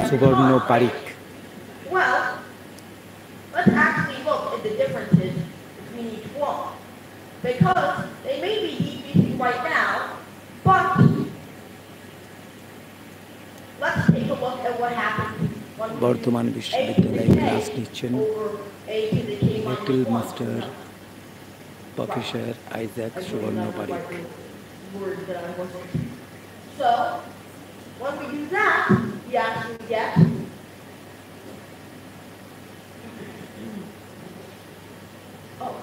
Subarno Parik. Well, let's actually look at the differences between each one. Because they may be decreasing right now, but let's take a look at what happens when we Bardhaman বিশ্ববিদ্যালয়ে class নিচ্ছেন little master professor Isaac সুবর্ণ Parikh. So, when we do that, we actually get oh,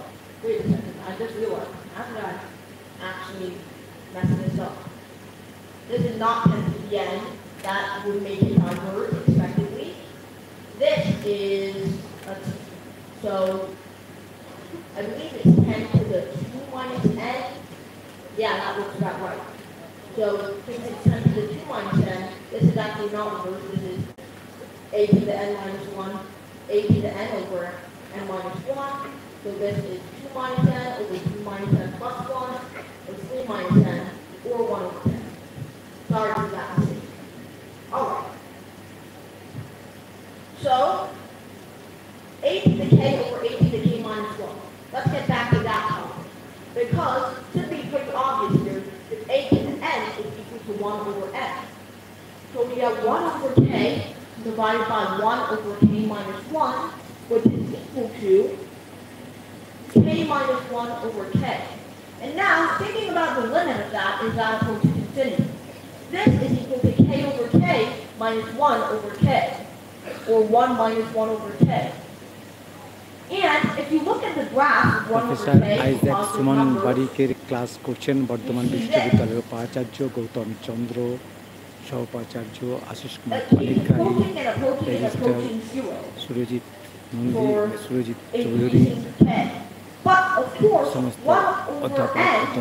wait a second, I just realized, how did I actually mess this up? This is not 10 to the n, that would make it diverge expectedly. This is, so, I believe it's 10 to the 2 minus n. Yeah, that looks about right. So, since it's 10 to the 2 minus n, this is actually not reversed. This is a to the n minus 1, a to the n over n minus 1. So this is 2 minus n over 2 minus n plus 1, or 3 minus n, or 1 over 10. Sorry for that mistake. Alright. So, a to the k over a to the k minus 1. Let's get back to that column. Because, to be pretty obvious here, that a to the n is equal to 1 over n. So we have 1 over k divided by 1 over k minus 1, which is equal to k minus 1 over k. And now, thinking about the limit of that is that approach to infinity. This is equal to k over k minus 1 over k, or 1 minus 1 over k. And if you look at the graph of 1 over professor k, Isaac Suman বারিকের class করছেন বর্ধমান বিশ্ববিদ্যালয়ের উপাচার্য গৌতম চন্দ্র, সহোপাচার্য Ashis Kumar Panigrahi, registrar Surajit Nandi, Surajit Chowdhury, সমস্ত অধ্যাপক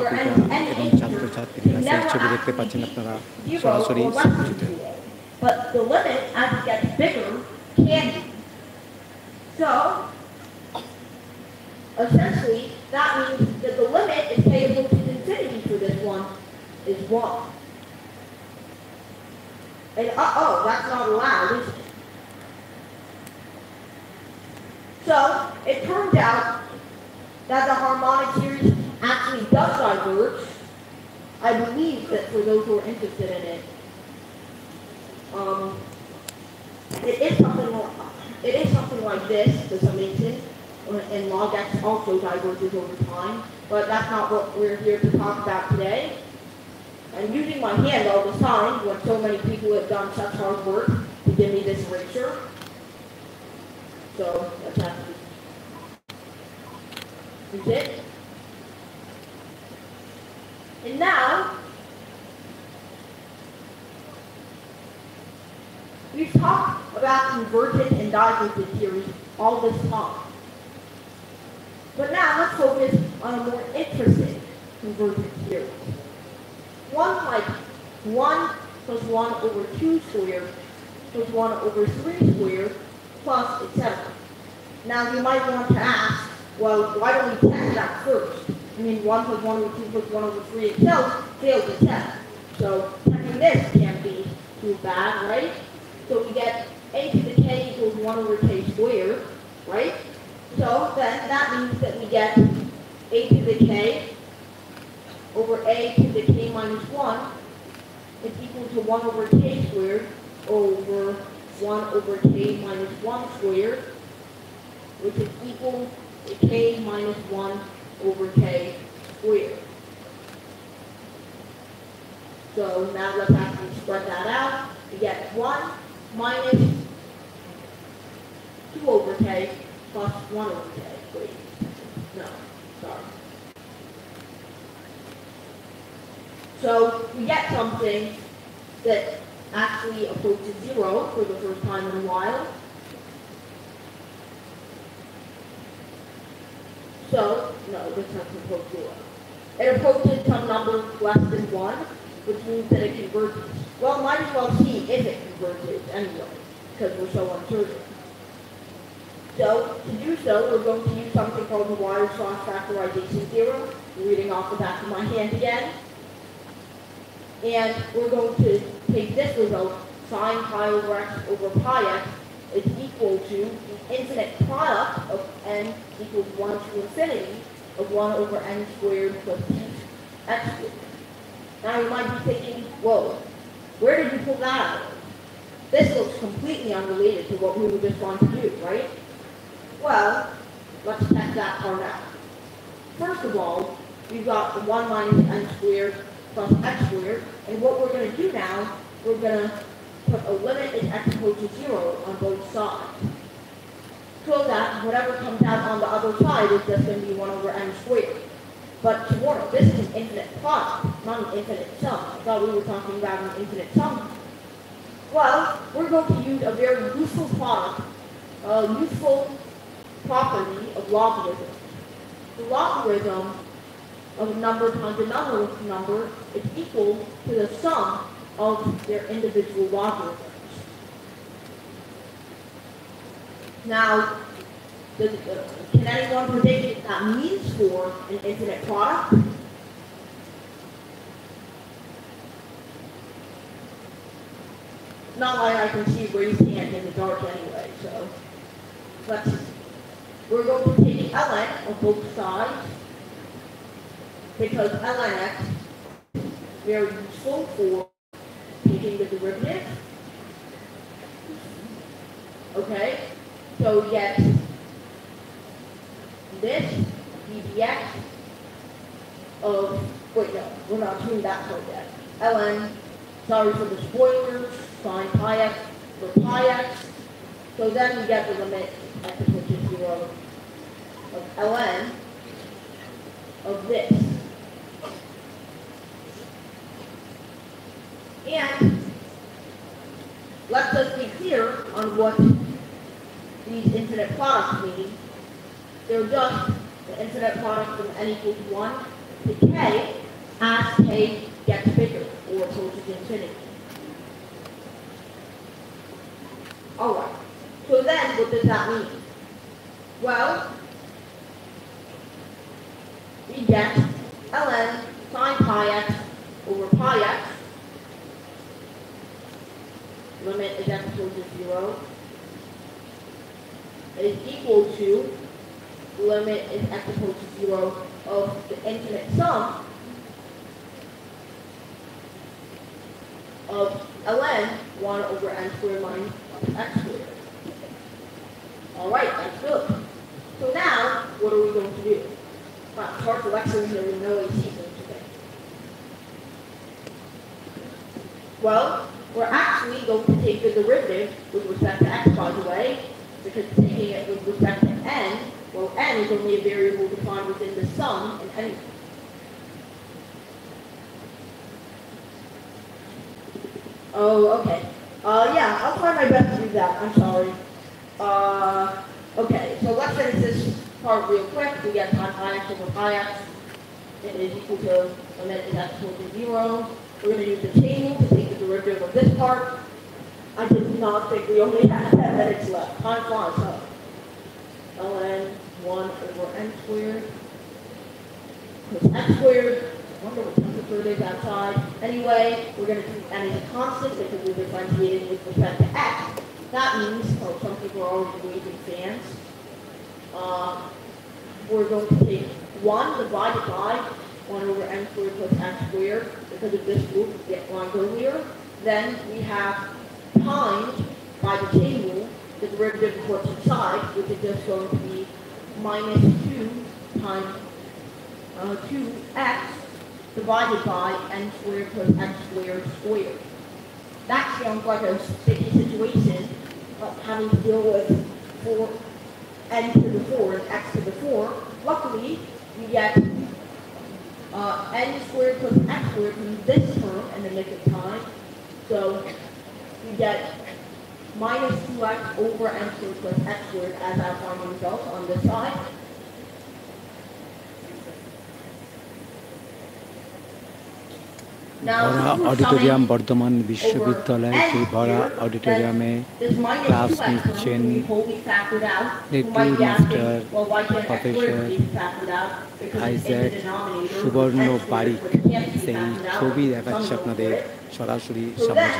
অধ্যাপিকা এবং ছাত্রছাত্রীরা সেই ছবি দেখতে পাচ্ছেন আপনারা সরাসরি সাময়াজিতে। But the limit, as it gets bigger, can be. So, essentially, that means that the limit is payable to infinity for this one is 1. And uh-oh, that's not allowed, is it? So, it turns out that the harmonic series actually does diverge. I believe that for those who are interested in it, it is something like this to some extent, and log x also diverges over time, but that's not what we're here to talk about today. I'm using my hand all the time when so many people have done such hard work to give me this erasure. So let's actually use it. And now, we've talked about convergent and divergent theories all this time. But now let's focus on a more interesting convergent theory. One like 1 plus 1 over 2 squared plus 1 over 3 squared plus etc. Now you might want to ask, well, why don't we test that first? I mean, 1 plus 1 over 2 plus 1 over 3 itself fails the test. So testing this can't be too bad, right? So we get a to the k equals 1 over k squared, right? So then that means that we get a to the k over a to the k minus 1 is equal to 1 over k squared over 1 over k minus 1 squared, which is equal to k minus 1 over k squared. So now let's actually spread that out. We get 1 minus 2 over k plus 1 over k. Wait, no, sorry. So we get something that actually approaches 0 for the first time in a while. So, no, this doesn't approach 0. It approaches some number less than 1, which means that it converges. Well, might as well see if it converges anyway, because we're so uncertain. So, to do so, we're going to use something called the Weierstrass factorization theorem. I'm reading off the back of my hand again. And we're going to take this result sine pi over x over pi x is equal to the infinite product of n equals 1 to infinity of 1 over n squared plus 2x squared. Now you might be thinking, whoa, where did you pull that out of? This looks completely unrelated to what we were just trying to do, right? Well, let's check that part out. First of all, we've got the 1 minus n squared plus x squared, and what we're going to do now, we're going to put a limit as x equals to 0 on both sides. So that whatever comes out on the other side is just going to be 1 over n squared. But to warn you, this is an infinite product, not an infinite sum. I thought we were talking about an infinite sum. Well, we're going to use a very useful product, a useful property of logarithms. The logarithm of a number times another number is equal to the sum of their individual logarithms. Now, can anyone predict what that means for an infinite product? Not like I can see raised hand in the dark anyway, so let's see. We're going to take ln of both sides because ln x is very useful for taking the derivative. Okay, so we get this dx of, wait no, we're not doing that part yet. ln, sorry for the spoilers, sine pi x for pi x. So then we get the limit x equals to 0 of ln of this. And let's just be clear on what these infinite products mean. They're just the infinite product from n equals 1 to k as k gets bigger or approaches infinity. Alright, so then what does that mean? Well, we get ln sine pi x over pi x, limit is x equals to 0, is equal to limit is x equals to 0 of the infinite sum of ln 1 over n squared minus x squared. Alright, that's good. So now, what are we going to do? Well, it's hard to lecture here with no AC today. Well, we're actually going to take the derivative with respect to x, by the way, because taking it with respect to n, well, n is only a variable defined within the sum in any. Oh, okay. Yeah, I'll try my best to do that. I'm sorry. Okay, so let's finish this part real quick. We get sine pi x over pi x. It is equal to limit is x equal to 0. We're going to use the table to take the derivative of this part. I did not think we only had 10 minutes left. Time flies, huh? ln 1 over n squared plus x squared. I wonder what temperature it is outside. Anyway, we're going to treat n as a constant because we're differentiating with respect to x. That means, oh, some people are already waving fans. We're going to take 1 divided by 1 over n squared plus x squared because of this group we get one earlier. Then we have times by the table the derivative of what's inside, which is just going to be minus 2 times 2x divided by n squared plus x squared squared. That sounds like a sticky situation, having to deal with 4n to the 4 and x to the 4. Luckily, we get n squared plus x squared from this term in the nick of time. So we get minus 2x over n squared plus x squared as our final result on this side. ভরা auditorium Bardhaman বিশ্ববিদ্যালয়ের সেই ভরা অডিটোরিয়ামে class নিচ্ছেন lieutenant master professor Isaac সুবর্ণ বারিক। সেই ছবি দেখাচ্ছে আপনাদের সরাসরি সামনে।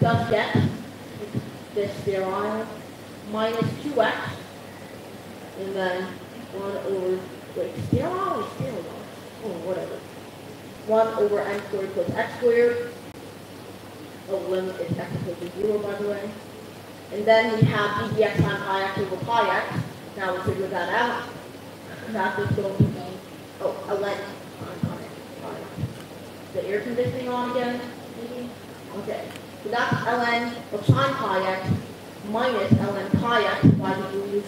just get this sterile minus 2x, and then 1 over, wait, sterile or sterile? Oh, whatever. 1 over n squared plus x squared. Oh, limit is x equals to 0, by the way. And then we have dx times pi x over pi x. Now we'll figure that out. That is going to be, oh, a length on it. The air conditioning on again, maybe? Okay. So that's ln of sine pi x minus ln pi x by the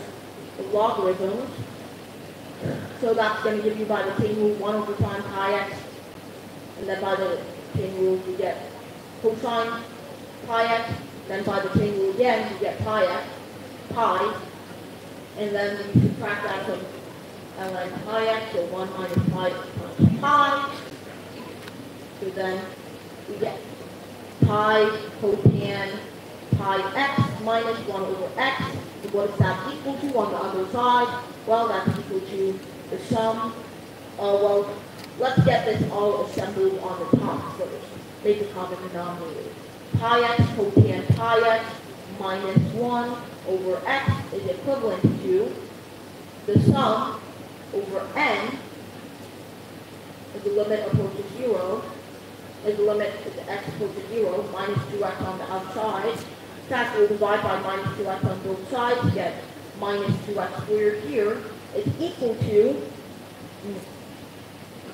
logarithms. So that's going to give you by the chain rule 1 over sine pi x. And then by the chain rule you get cosine pi x. Then by the chain rule again you get pi x, pi. And then you subtract that from ln pi x, so 1 minus pi times pi. So then we get pi cotan pi x minus 1 over x. So what is that equal to on the other side? Well, that's equal to the sum. Well, let's get this all assembled on the top first. Make a common denominator. Pi x cotan pi x minus 1 over x is equivalent to the sum over n as the limit approaches 0, as the limit of x approaches 0, minus 2x on the outside. In fact, we'll divide by minus 2x on both sides to get minus 2x squared here is equal to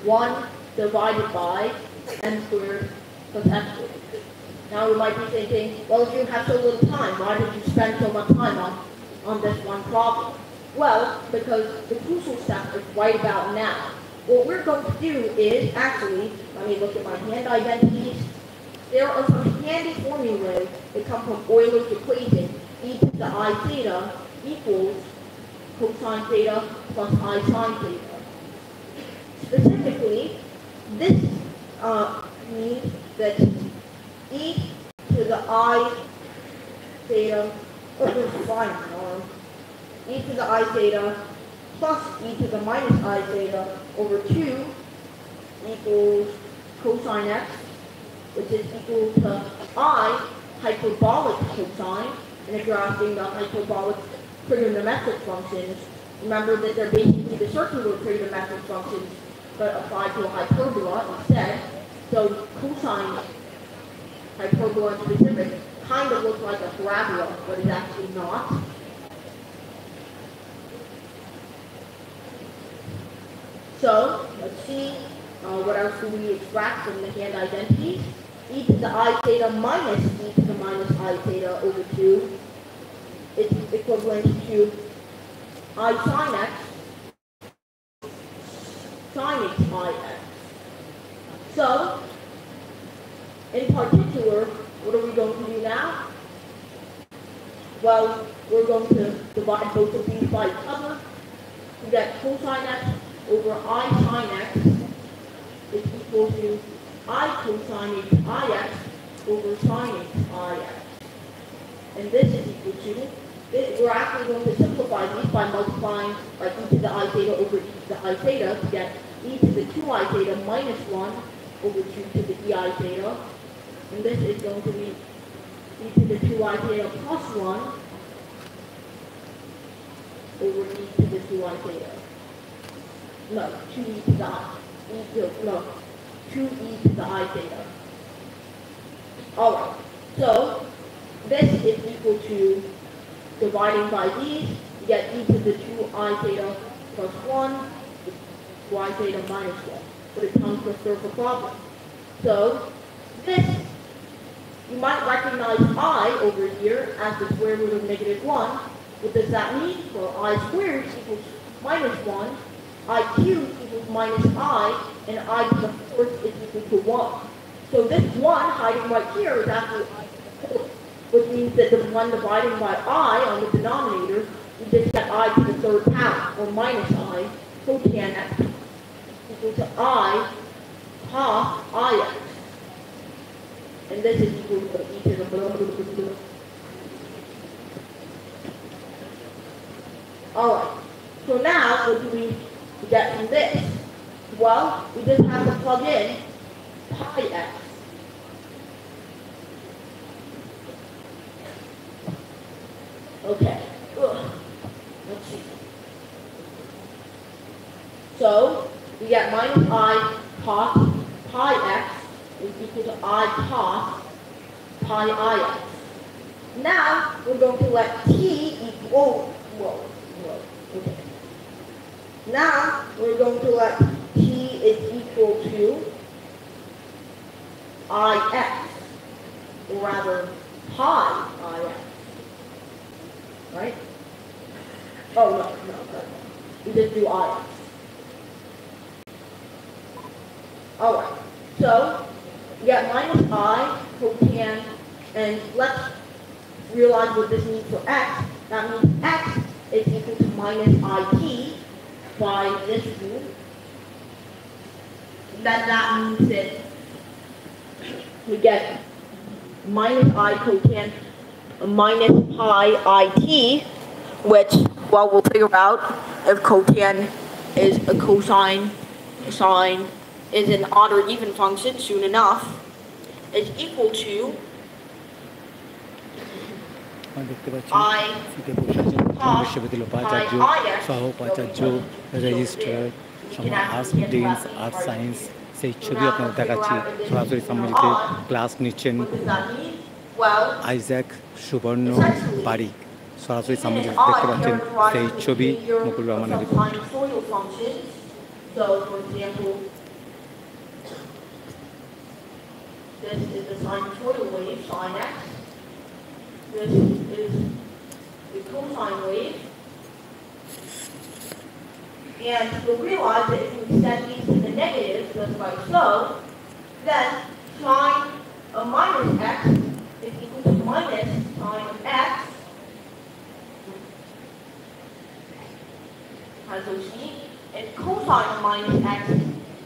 1 divided by n squared plus x squared. Now we might be thinking, well, if you have so little time, why did you spend so much time on this one problem? Well, because the crucial step is right about now. What we're going to do is, actually, let me look at my hand identities. There are some handy formulas that come from Euler's equation, e to the I theta equals cosine theta plus I sine theta. Specifically, this means that e to the I theta, e to the I theta plus e to the minus I theta over 2 equals cosine x, which is equal to I hyperbolic cosine. And if you're asking the hyperbolic trigonometric functions, remember that they're basically the circular trigonometric functions, but applied to a hyperbola instead. So cosine hyperbola in specific kind of looks like a parabola, but it's actually not. So let's see what else do we extract from the hand identities. E to the I theta minus e to the minus I theta over 2 is equivalent to I sine x sine h I x. So, in particular, what are we going to do now? Well, we're going to divide both of these by each other to get cosine x over I sine x is equal to I cosine h I x over sine h I x. And this is equal to, we're actually going to simplify these by multiplying by e to the I theta over e to the I theta to get e to the 2I theta minus 1 over 2 to the ei theta. And this is going to be e to the 2I theta plus 1 over e to the 2I theta. No, 2e to the I. 2e to the I theta. Alright, so this is equal to dividing by these, you get e to the 2I theta plus 1, y theta minus 1. But it comes to a circle problem. So this, you might recognize I over here as the square root of negative 1. What does that mean? Well, I squared equals minus 1. I cubed equals minus I, and I to the fourth is equal to 1. So this 1 hiding right here is actually I to the fourth, which means that the 1 dividing by I on the denominator, we just get I to the third power, or minus I, cotan x equal to I half Ix. And this is equal to e to the blah, blah, blah, blah, blah. Alright, so now what do we get from this? Well, we just have to plug in pi x. Okay. Ugh. Let's see. So we get minus I cos pi x is equal to I cos pi I x. Now we're going to let t equal, okay. Now we're going to let t is equal to ix, or rather pi ix, right? Oh no. We just do ix. Alright, so we got minus I cotan, and let's realize what this means for x. That means x is equal to minus it by this rule. Then that means that we get minus I cotan minus pi it, which, well, we'll figure out if cotan is a cosine, sine is an odd or even function soon enough, is equal to দেখতে পাচ্ছি সিটে বসে আছেন বিশ্ববিদ্যালয় উপাচার্য সহ উপাচার্য registrar arts deans arts science সেই ছবি আপনাদের দেখাচ্ছি সরাসরি সাময়িকীতে ক্লাস নিচ্ছেন আইজ্যাক সুবর্ণ বারিক সরাসরি সাময়িকীতে দেখতে পাচ্ছেন সেই ছবি মুকুল রহমানের report This is the sinusoidal wave, sine x. This is the cosine wave. And you'll realize that if you extend these to the negative, just like so, then sine of minus x is equal to minus sine of x. As you'll see, and cosine of minus x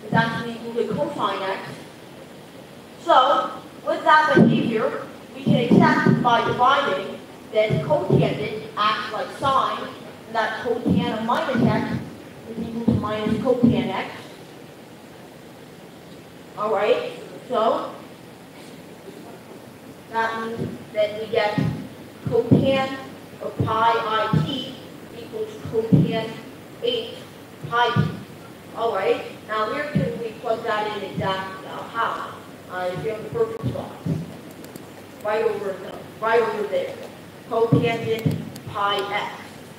is actually equal to cosine x. So, with that behavior, we can accept by dividing that cotangent acts like sine, and that cotan of minus x is equal to minus cotan x. Alright, so that means that we get cotan of pi it equals cotan 8 pi t. Alright, now where can we plug that in exactly now? How? If you have the perfect spot. Right over there. Cotangent pi x.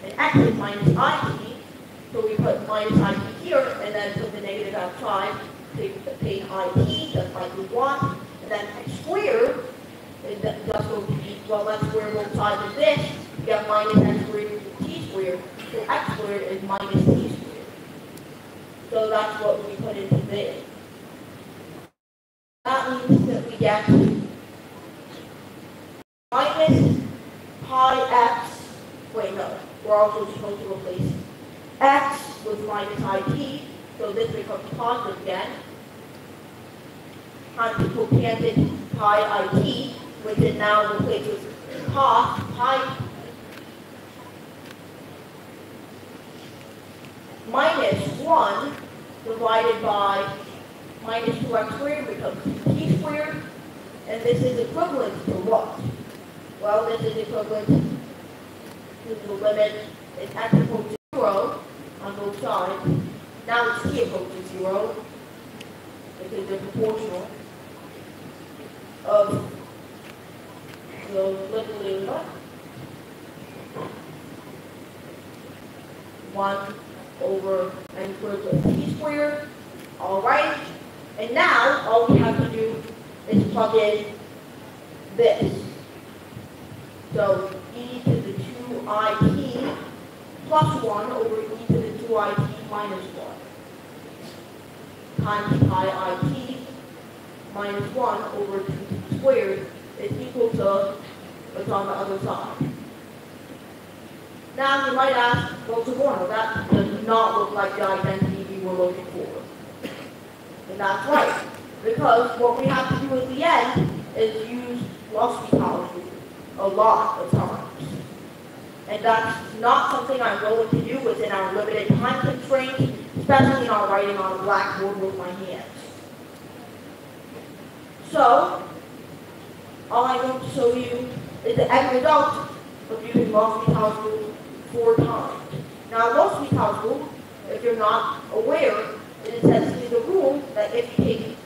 And x is minus it, so we put minus it here, and then put the negative outside, take it, just like we want, and then x squared is just going to be, well, let's square both sides of this, we get minus x squared equals t squared, so x squared is minus t squared. So that's what we put into this. That means that we get minus pi x, wait no, we're also supposed to replace x with minus it, so this becomes positive again, times cotangent pi it, which is now replaced with cos pi minus 1 divided by minus 2x squared becomes t squared, and this is equivalent to what? Well, this is equivalent to the limit is x approaches 0 on both sides. Now it's t approaches 0, because they're proportional, of the limit 1 over n squared plus t squared. Alright, and now all we have to do is plug in this. So e to the 2it plus 1 over e to the 2it minus 1 times pi it minus 1 over 2 squared is equal to what's on the other side. Now you might ask, well, Suborno, that does not look like the identity we were looking for. And that's right, because what we have to do at the end is use L'Hospital's a lot of times. And that's not something I'm going to do within our limited time constraints, especially not writing on a blackboard with my hands. So, all I'm going to show you is the end result of using Lossy-House rule 4 times. Now, Lossy-House rule, if you're not aware, it is essentially the rule that if you take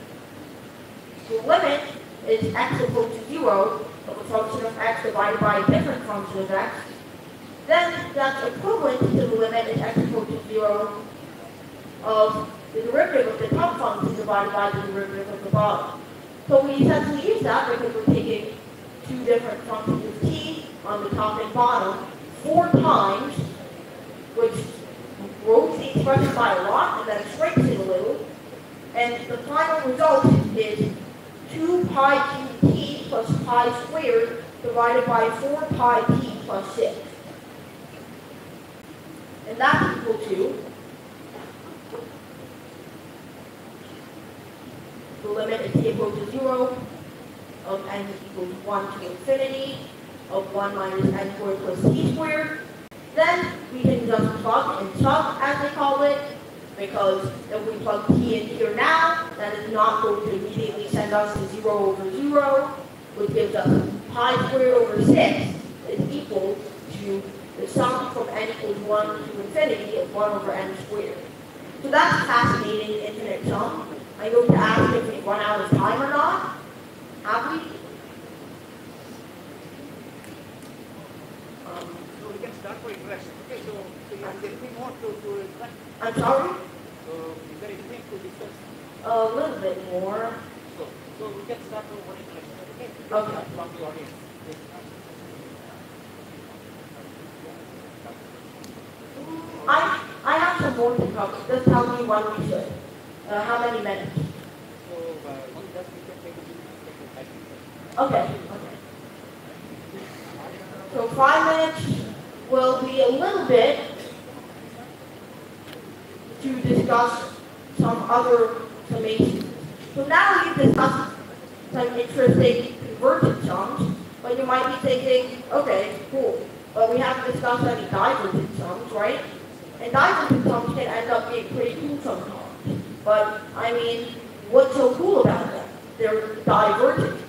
the limit is x equal to 0 of a function of x divided by a different function of x, then that's equivalent to the limit is x equal to 0 of the derivative of the top function divided by the derivative of the bottom. So we essentially use that because we're taking two different functions of t on the top and bottom 4 times, which grows the expression by a lot and then shrinks it a little. And the final result is 2 pi qt plus pi squared divided by 4 pi t plus 6. And that's equal to the limit is t equals to 0 of n equals 1 to infinity of 1 minus n squared plus t squared. Then we can just plug and chug, as they call it, because if we plug t in here now, that is not going to immediately send us to 0 over 0, which gives us pi squared over 6 is equal to the sum from n equals 1 to infinity of 1 over n squared. So that's a fascinating infinite sum. I'm going to ask if we've run out of time or not. Have we? So we can start for introduction. Okay, so is there anything more to introduction? I'm sorry? So is there anything to discuss? A little bit more. So we can start for one introduction. Okay? Okay. From the audience. I have some more to cover. Just tell me when we should. How many minutes? So only that we can take a Okay. So 5 minutes will be a little bit to discuss some other summations. So now we've discussed some interesting convergent sums, but you might be thinking, okay, cool, but we haven't discussed any divergent sums, right? And divergent sums can end up being pretty cool sometimes. But, I mean, what's so cool about them? They're divergent.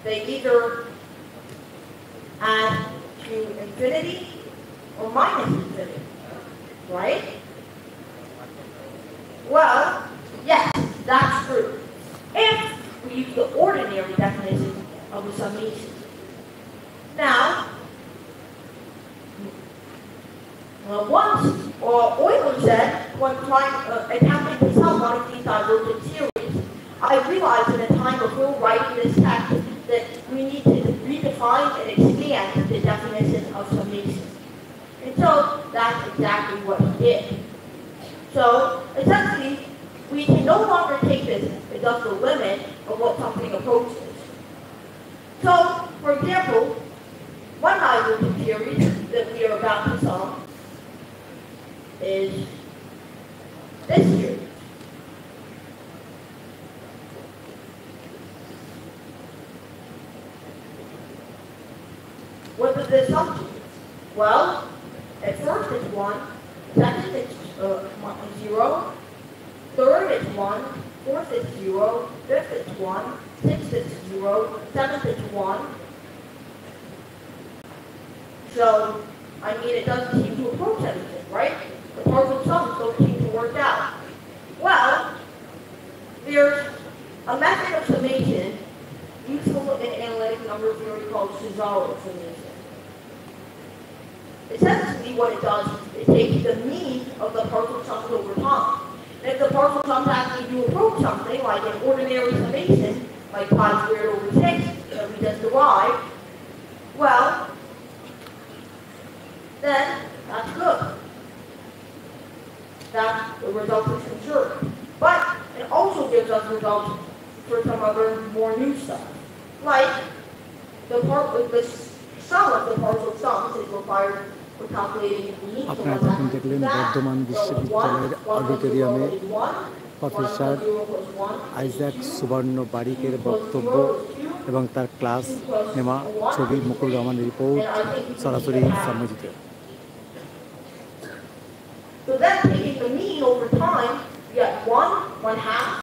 They either add to infinity or minus infinity, right? Well, yes, that's true. If we use the ordinary definition of a summation. Now, once Euler said, when attempting to solve one of these divergent series, I realized in the time before writing this text that we need to redefine and expand the definition of summation. And so that's exactly what he did. So essentially, we can no longer take this as just the limit of what something approaches. So, for example, one divergent series that we are about to solve is this series. What does this sum to? Well, at first it's 1, second it's 0, third it's 1, fourth it's 0, fifth it's 1, sixth it's 0, seventh it's 1. So, I mean, it doesn't seem to approach anything, right? The partial sums don't seem to work out. Well, there's a method of summation useful in analytic number theory called Cesaro summation. Essentially, what it does is it takes the mean of the partial sums over time. And if the partial sums actually do approach something like an ordinary summation, like pi squared over 6 that we just derived, well, then that's good. That the result is conserved. But it also gives us results for some other more new stuff. Like the sum of the partial sums is required for calculating the mean. আপনারা তখন দেখলেন বর্ধমান বিশ্ববিদ্যালয়ের অডিটোরিয়ামে professor Isaac সুবর্ণ বারিকের বক্তব্য এবং তার class নেওয়া ছবি মুকুল রহমানের রিপোর্ট সরাসরি সাম্যজিতে। So then taking the mean over time, you get 1, 1/2,